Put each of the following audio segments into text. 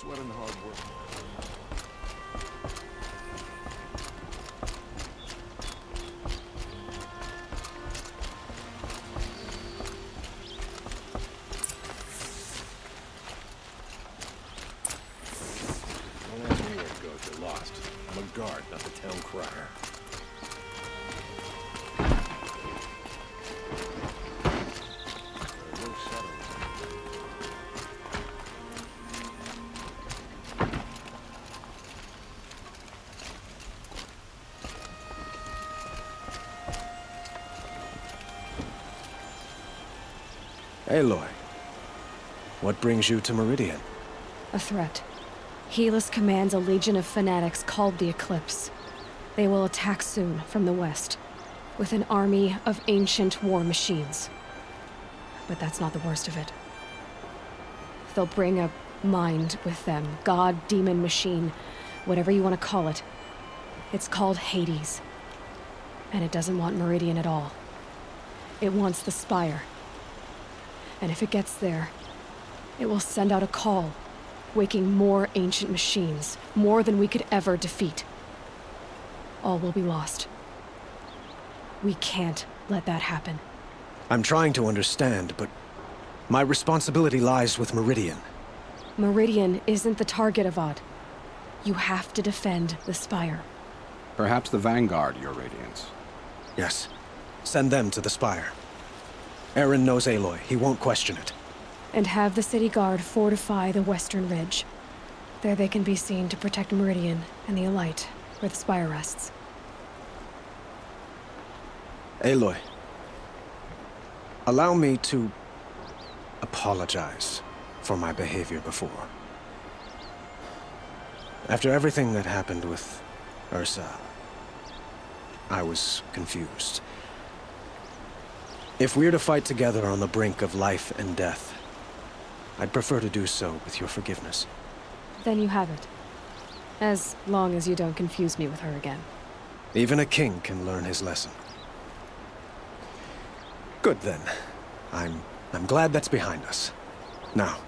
sweat and hard work. Don't ask me where it goes, you're lost. I'm a guard, not the town crier. Aloy, what brings you to Meridian? A threat. Helis commands a legion of fanatics called the Eclipse. They will attack soon from the west, with an army of ancient war machines. But that's not the worst of it. They'll bring a mind with them, god, demon, machine, whatever you want to call it. It's called Hades. And it doesn't want Meridian at all. It wants the Spire. And if it gets there, it will send out a call, waking more ancient machines, more than we could ever defeat. All will be lost. We can't let that happen. I'm trying to understand, but my responsibility lies with Meridian. Meridian isn't the target, Avad. You have to defend the Spire. Perhaps the Vanguard, Your Radiance. Yes. Send them to the Spire. Eren knows Aloy. He won't question it. And have the city guard fortify the western ridge. There they can be seen to protect Meridian and the Elite, where the Spire rests. Aloy, allow me to apologize for my behavior before. After everything that happened with Ursa, I was confused. If we're to fight together on the brink of life and death, I'd prefer to do so with your forgiveness. Then you have it. As long as you don't confuse me with her again. Even a king can learn his lesson. Good then. I'm glad that's behind us. Now,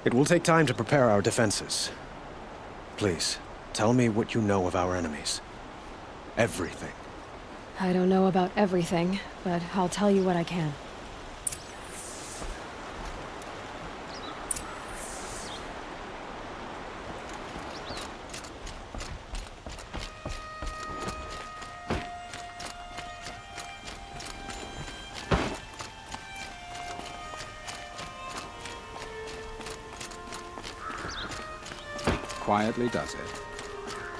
it will take time to prepare our defenses. Please, tell me what you know of our enemies. Everything. I don't know about everything, but I'll tell you what I can. Quietly does it.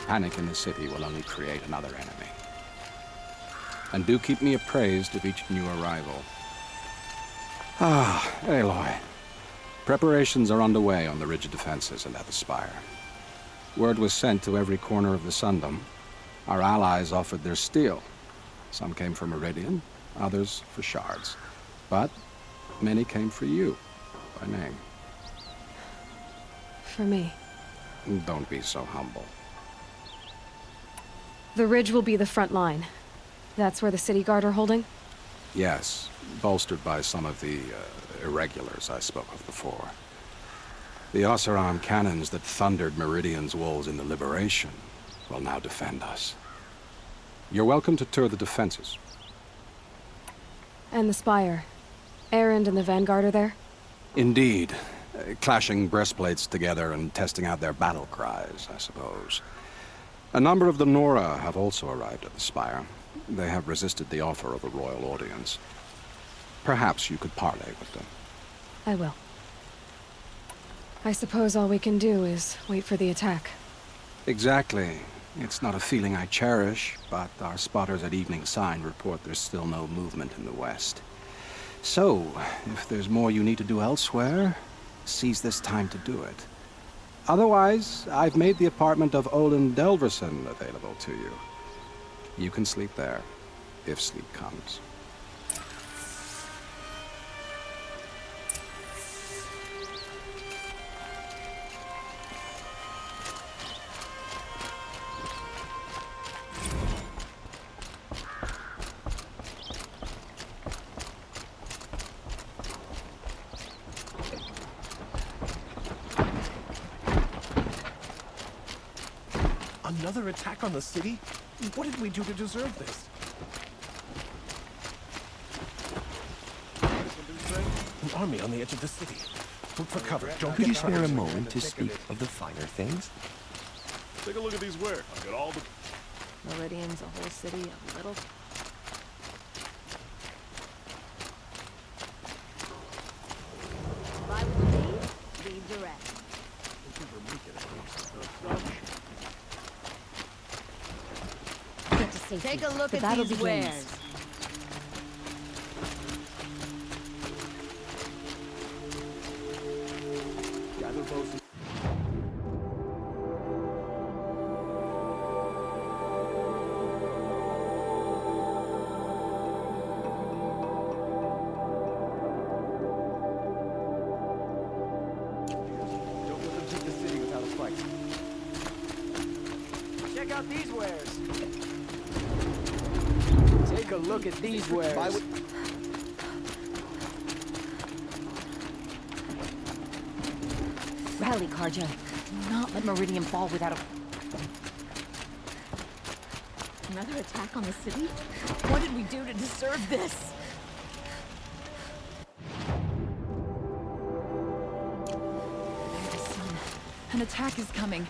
Panic in the city will only create another enemy. And do keep me appraised of each new arrival. Ah, Aloy. Preparations are underway on the ridge of defenses and at the Spire. Word was sent to every corner of the Sundom. Our allies offered their steel. Some came for Meridian, others for shards. But many came for you, by name. For me. Don't be so humble. The ridge will be the front line. That's where the city guard are holding? Yes, bolstered by some of the irregulars I spoke of before. The Oseram cannons that thundered Meridian's walls in the Liberation will now defend us. You're welcome to tour the defenses. And the Spire. Erend and the Vanguard are there? Indeed. Clashing breastplates together and testing out their battle cries, I suppose. A number of the Nora have also arrived at the Spire. They have resisted the offer of a royal audience. Perhaps you could parley with them. I will. I suppose all we can do is wait for the attack. Exactly. It's not a feeling I cherish, but our spotters at Evening Sign report there's still no movement in the west. So, if there's more you need to do elsewhere, seize this time to do it. Otherwise, I've made the apartment of Olin Delverson available to you. You can sleep there, if sleep comes. Another attack on the city? What did we do to deserve this? An army on the edge of the city. Look for cover. Don't Could get you spare a trapped. moment to speak of the finer things? Take a look at these wares. I've got all the... Meridian's a whole city of little... Buy with me, leave the rest. Get to safety. Take a look The at battle these begins. wares. Gather those... Don't let them take the city without a fight. Check out these wares. Take a look at these wares. Rally, Karja. Do not let Meridian fall without a... Another attack on the city? What did we do to deserve this? Son, an attack is coming.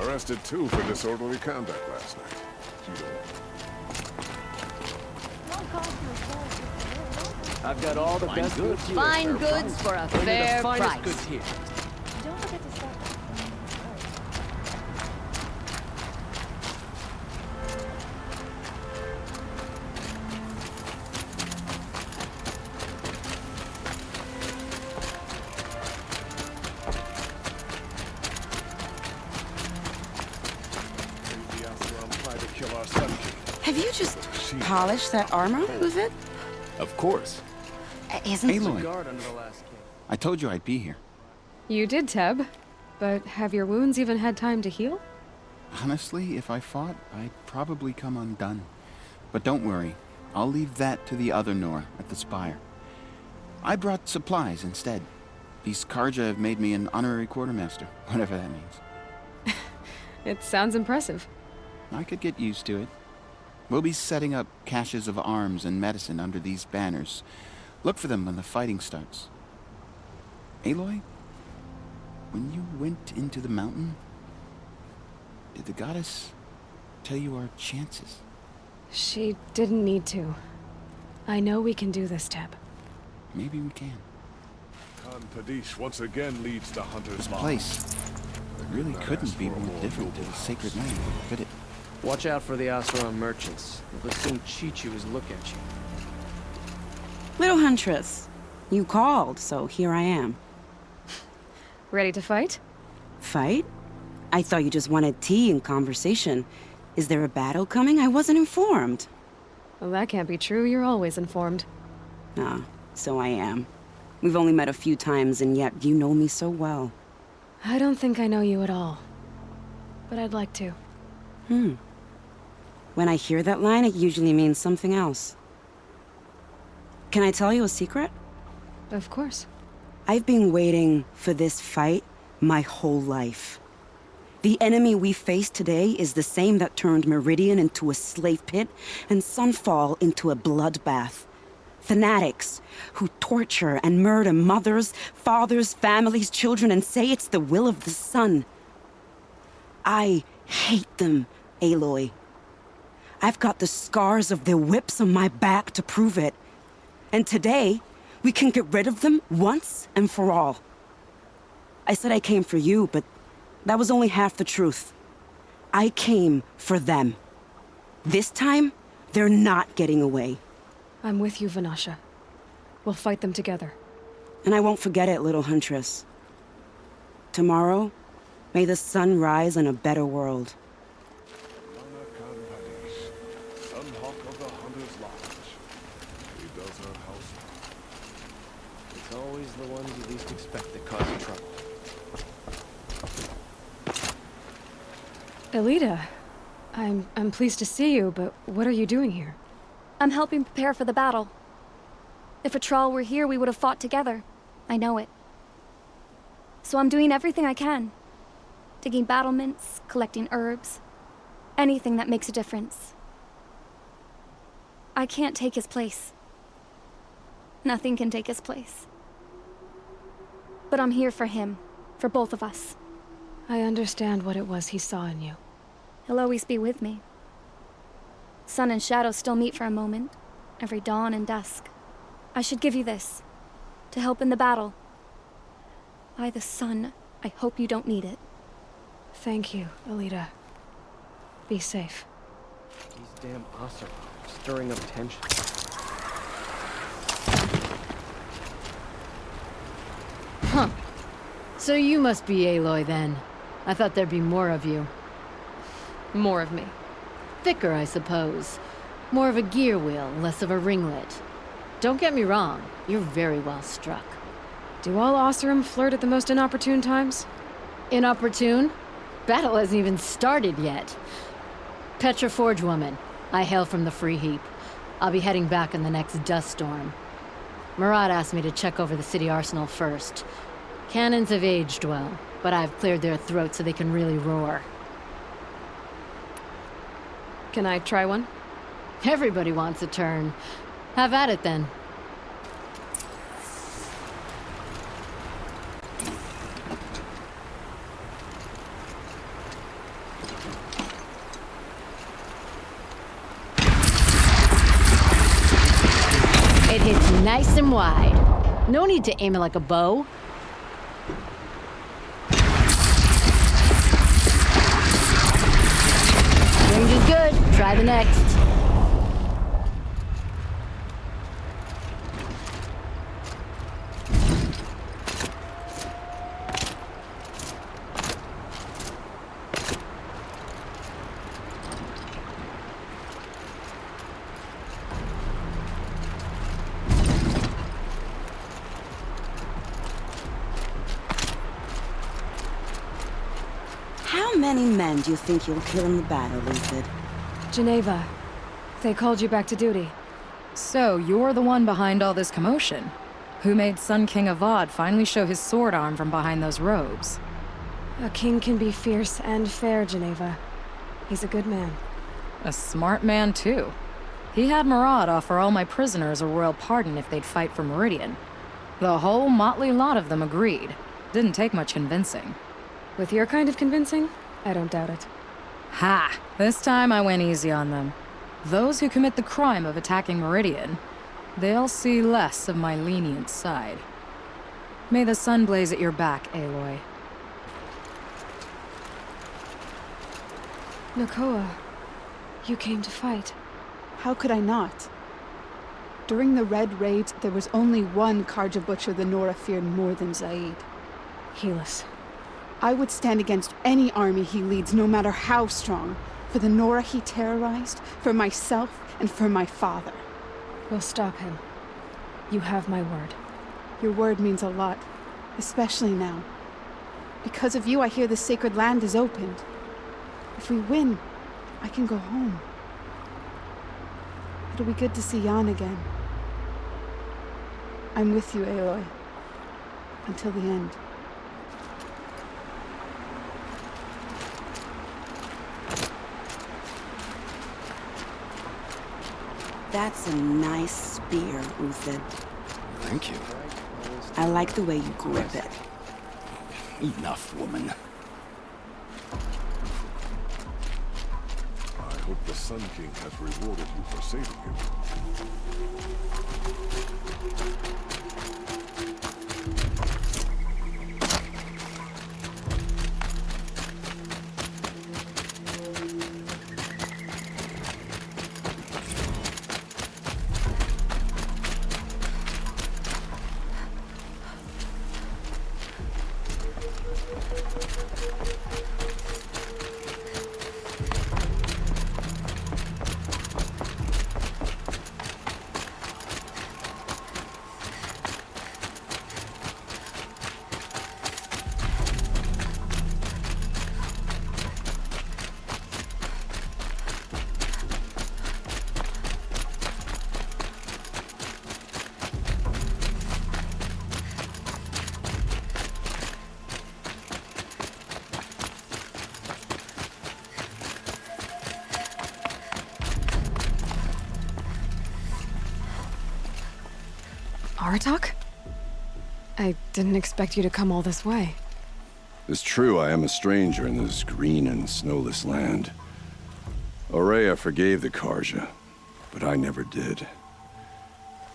Arrested two for disorderly conduct last night. I've got all the best goods here. Fine goods for a Only the fair finest price. goods here. Don't forget to stop. Tried to kill our Sun King. Have you just polished that armor? Who's it? Of course. Isn't Aloy, Guard under the last king. I told you I'd be here. You did, Teb. But have your wounds even had time to heal? Honestly, if I fought, I'd probably come undone. But don't worry, I'll leave that to the other Nora at the Spire. I brought supplies instead. These Karja have made me an honorary quartermaster, whatever that means. It sounds impressive. I could get used to it. We'll be setting up caches of arms and medicine under these banners. Look for them when the fighting starts. Aloy, when you went into the mountain, did the goddess tell you our chances? She didn't need to. I know we can do this, Teb. Maybe we can. Khan Padish once again leads the Hunter's This March. place really couldn't be more different to the sacred land, could it? Watch out for the Oseram merchants. They'll soon cheat you as look at you. Little Huntress, you called, so here I am. Ready to fight? Fight? I thought you just wanted tea and conversation. Is there a battle coming? I wasn't informed. Well, that can't be true. You're always informed. Ah, so I am. We've only met a few times, and yet you know me so well. I don't think I know you at all. But I'd like to. When I hear that line, it usually means something else. Can I tell you a secret? Of course. I've been waiting for this fight my whole life. The enemy we face today is the same that turned Meridian into a slave pit and Sunfall into a bloodbath. Fanatics who torture and murder mothers, fathers, families, children, and say it's the will of the sun. I hate them, Aloy. I've got the scars of their whips on my back to prove it. And today, we can get rid of them once and for all. I said I came for you, but that was only half the truth. I came for them. This time, they're not getting away. I'm with you, Vanasha. We'll fight them together. And I won't forget it, little huntress. Tomorrow, may the sun rise in a better world. It's always the ones you least expect that cause trouble. Elita, I'm pleased to see you, but what are you doing here? I'm helping prepare for the battle. If Atral were here, we would have fought together. I know it. So I'm doing everything I can. Digging battlements, collecting herbs. Anything that makes a difference. I can't take his place. Nothing can take his place. But I'm here for him. For both of us. I understand what it was he saw in you. He'll always be with me. Sun and shadow still meet for a moment. Every dawn and dusk. I should give you this. To help in the battle. By the sun, I hope you don't need it. Thank you, Elita. Be safe. These damn Asura are stirring up tension. Huh. So you must be Aloy then. I thought there'd be more of you. More of me. Thicker, I suppose. More of a gear wheel, less of a ringlet. Don't get me wrong, you're very well struck. Do all Oseram flirt at the most inopportune times? Inopportune? Battle hasn't even started yet. Petra Forge woman. I hail from the Free Heap. I'll be heading back in the next dust storm. Murad asked me to check over the city arsenal first. Cannons have aged well, but I've cleared their throats so they can really roar. Can I try one? Everybody wants a turn. Have at it then. It hits nice and wide. No need to aim it like a bow. Range is good. Try the next. How many men do you think you'll kill in the battle, Luthid? Geneva, they called you back to duty. So, you're the one behind all this commotion? Who made Sun King Avad finally show his sword arm from behind those robes? A king can be fierce and fair, Geneva. He's a good man. A smart man, too. He had Murad offer all my prisoners a royal pardon if they'd fight for Meridian. The whole motley lot of them agreed. Didn't take much convincing. With your kind of convincing, I don't doubt it. Ha! This time I went easy on them. Those who commit the crime of attacking Meridian, they'll see less of my lenient side. May the sun blaze at your back, Aloy. Nakoa, you came to fight. How could I not? During the Red Raids, there was only one Karja Butcher the Nora feared more than Zaid. Helis. I would stand against any army he leads, no matter how strong. For the Nora he terrorized, for myself, and for my father. We'll stop him. You have my word. Your word means a lot, especially now. Because of you, I hear the sacred land is opened. If we win, I can go home. It'll be good to see Jan again. I'm with you, Aloy. Until the end. That's a nice spear, Uthed. Thank you. I like the way you grip it. Enough, woman. I hope the Sun King has rewarded you for saving him. Aratak? I didn't expect you to come all this way. It's true, I am a stranger in this green and snowless land. Aurea forgave the Karja, but I never did.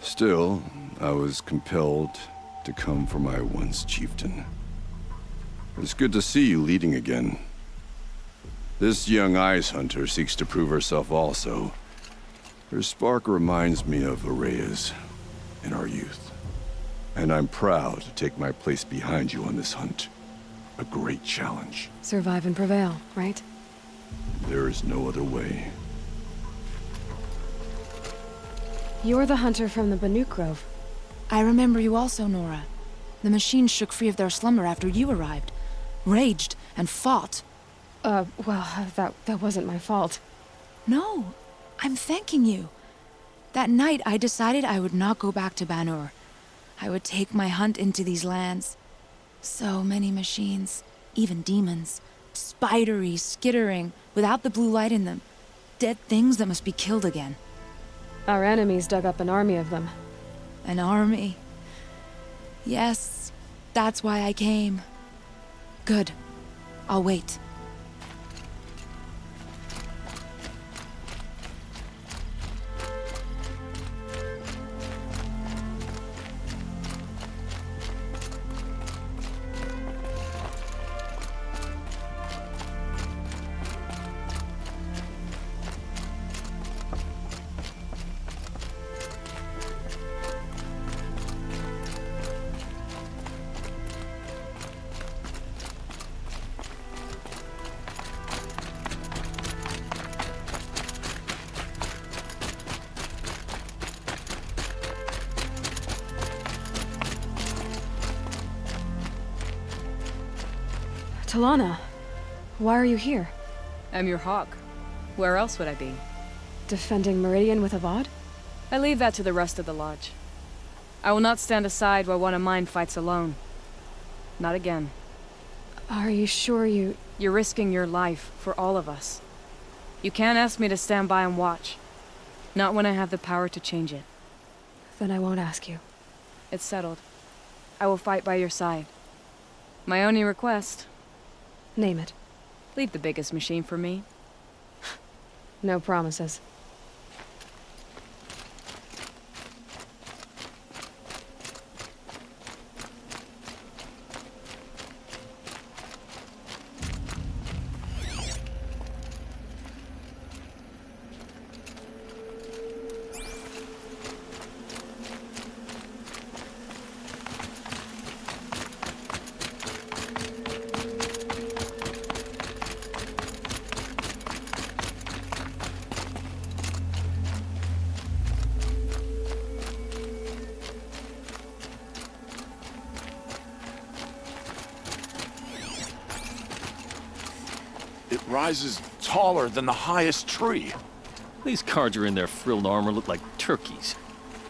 Still, I was compelled to come for my once chieftain. It's good to see you leading again. This young ice hunter seeks to prove herself also. Her spark reminds me of Aurea's in our youth. And I'm proud to take my place behind you on this hunt. A great challenge. Survive and prevail, right? There is no other way. You're the hunter from the Banuk Grove. I remember you also, Nora. The machines shook free of their slumber after you arrived. Raged and fought. Well, that wasn't my fault. No, I'm thanking you. That night, I decided I would not go back to Banur. I would take my hunt into these lands. So many machines, even demons. Spidery, skittering, without the blue light in them. Dead things that must be killed again. Our enemies dug up an army of them. An army? Yes, that's why I came. Good. I'll wait. Talana, why are you here? I'm your hawk. Where else would I be? Defending Meridian with Avad? I leave that to the rest of the Lodge. I will not stand aside while one of mine fights alone. Not again. Are you sure you... You're risking your life for all of us. You can't ask me to stand by and watch. Not when I have the power to change it. Then I won't ask you. It's settled. I will fight by your side. My only request... Name it. Leave the biggest machine for me. No promises. It rises taller than the highest tree. These Carja in their frilled armor look like turkeys.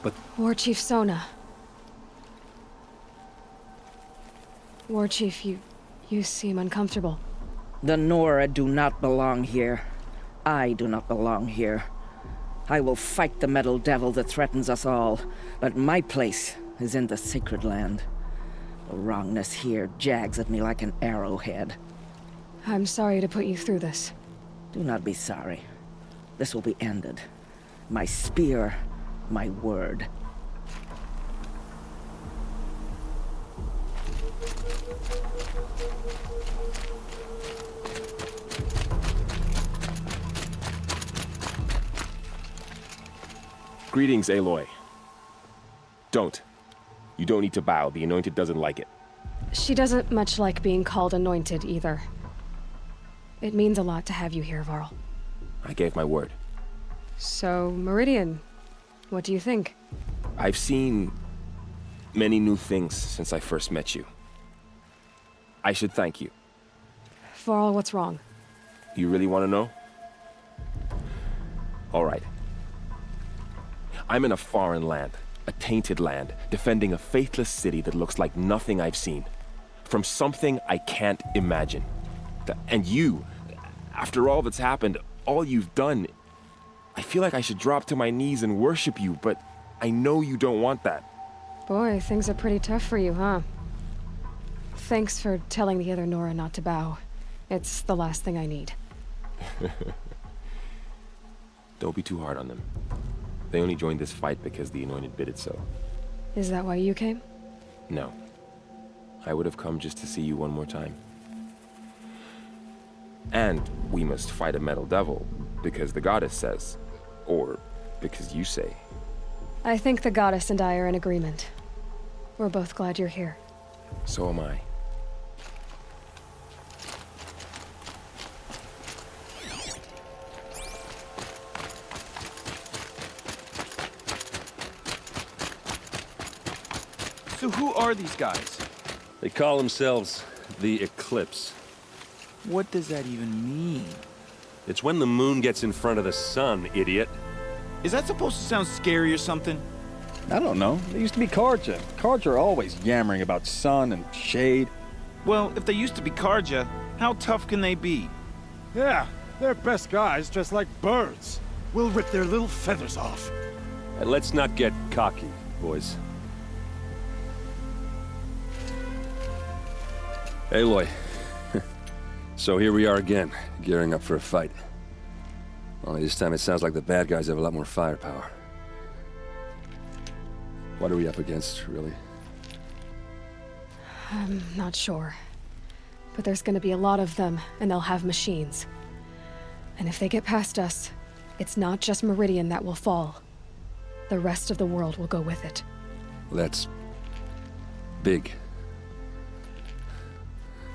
But War Chief Sona. War Chief, you seem uncomfortable. The Nora do not belong here. I do not belong here. I will fight the metal devil that threatens us all, but my place is in the sacred land. The wrongness here jags at me like an arrowhead. I'm sorry to put you through this. Do not be sorry. This will be ended. My spear, my word. Greetings, Aloy. Don't. You don't need to bow. The Anointed doesn't like it. She doesn't much like being called anointed, either. It means a lot to have you here, Varl. I gave my word. So, Meridian, what do you think? I've seen many new things since I first met you. I should thank you. Varl, what's wrong? You really want to know? All right. I'm in a foreign land, a tainted land, defending a faithless city that looks like nothing I've seen. From something I can't imagine. And you, after all that's happened, all you've done, I feel like I should drop to my knees and worship you, but I know you don't want that. Boy, things are pretty tough for you, huh? Thanks for telling the other Nora not to bow. It's the last thing I need. Don't be too hard on them. They only joined this fight because the Anointed bid it so. Is that why you came? No. I would have come just to see you one more time. And we must fight a metal devil, because the goddess says. Or because you say. I think the goddess and I are in agreement. We're both glad you're here. So am I. So who are these guys? they call themselves the Eclipse. What does that even mean? It's when the moon gets in front of the sun, idiot. Is that supposed to sound scary or something? I don't know. They used to be Carja. Carja are always yammering about sun and shade. Well, if they used to be Carja, how tough can they be? Yeah, they're best guys dressed like birds. We'll rip their little feathers off. And let's not get cocky, boys. Aloy. So here we are again, gearing up for a fight. Only this time it sounds like the bad guys have a lot more firepower. What are we up against, really? I'm not sure. But there's gonna be a lot of them, and they'll have machines. And if they get past us, it's not just Meridian that will fall. The rest of the world will go with it. That's big.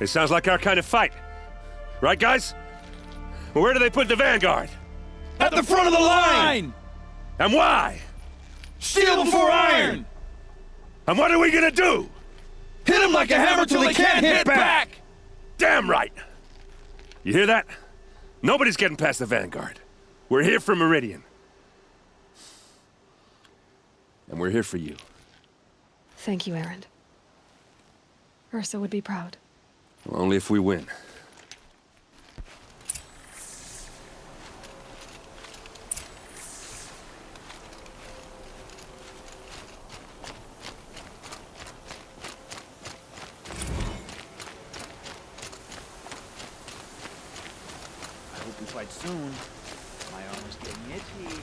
It sounds like our kind of fight. Right, guys? Where do they put the Vanguard? At the front of the line! And why? Steel before iron! And what are we gonna do? Hit them like a hammer till they can't hit back! Damn right! You hear that? Nobody's getting past the Vanguard. We're here for Meridian. And we're here for you. Thank you, Erend. Ursa would be proud. Well, only if we win. I hope we fight soon. My armor's getting itchy.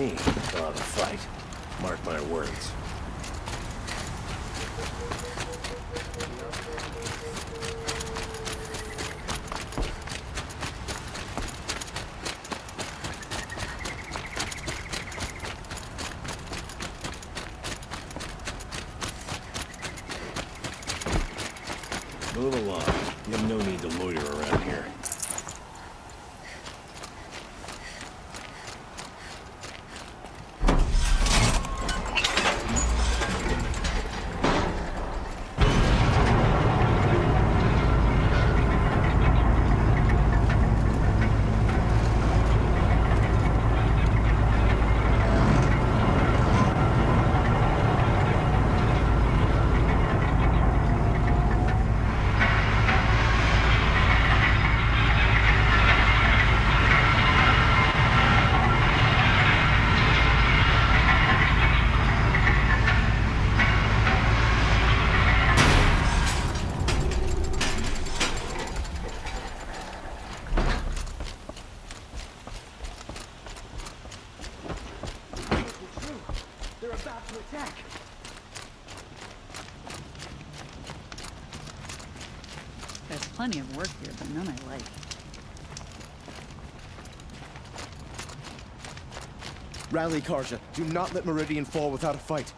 me, we'll have a fight. Mark my words. Move along. You have no need to loiter around here. There's plenty of work here, but none I like. Rally, Karja. Do not let Meridian fall without a fight.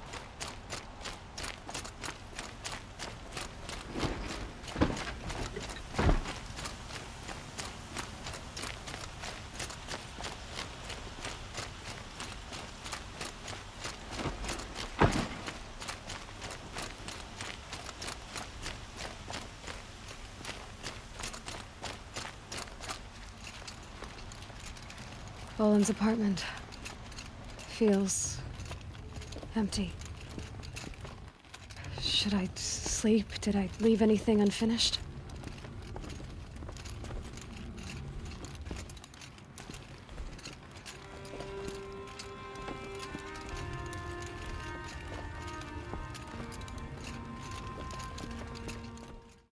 Boland's apartment feels empty. Should I sleep? Did I leave anything unfinished?